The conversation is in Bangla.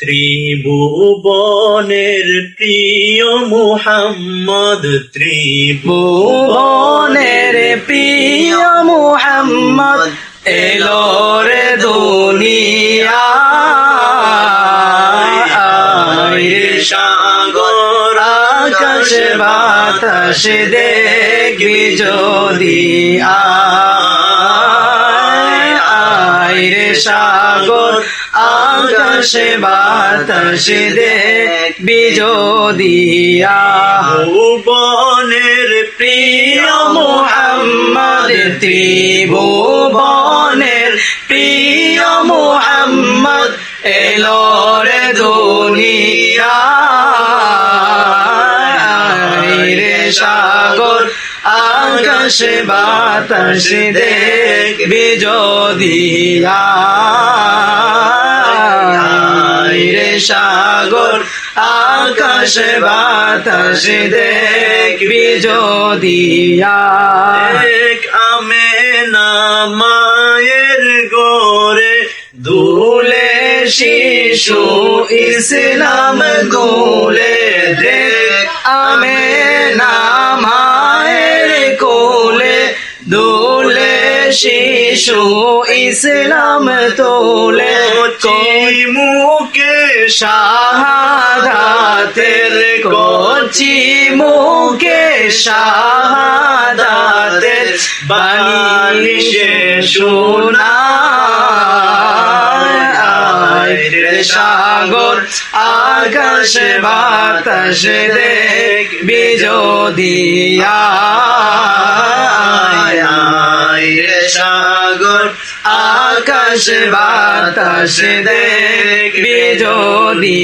ত্রিভুবনের প্রিয় মুহাম্মদ, ত্রিভুবনের প্রিয় মুহাম্মদ এলো রে দুনিয়ায়। সাগর আকাশ বাতাস দেখবি যদি আয় রে সাগর আকাশ বাতাস দেখবি যদি ভুবনের প্রিয় মুহাম্মদ, ত্রিভুবনের প্রিয় মুহাম্মদ এলো রে দুনিয়ায়। রে সাগর আকাশ বাতাস দেখবি যদি রে সাগর আকাশ বাতাস দেখবি যদি এক আমেনা মায়ের গোরে দুলে শিশু ইসলাম দুলে দেখ আমেনা মায়ের কোলে দুলে শিশু ইসলাম তোলে মুখে শাহাদাতের কচি মুখে শাহাদাতের বালিশে শোনায়। রে সাগর আকাশ বাতাস দেখবি যদি রে সাগর আকাশ বাতাস দেখবি যদি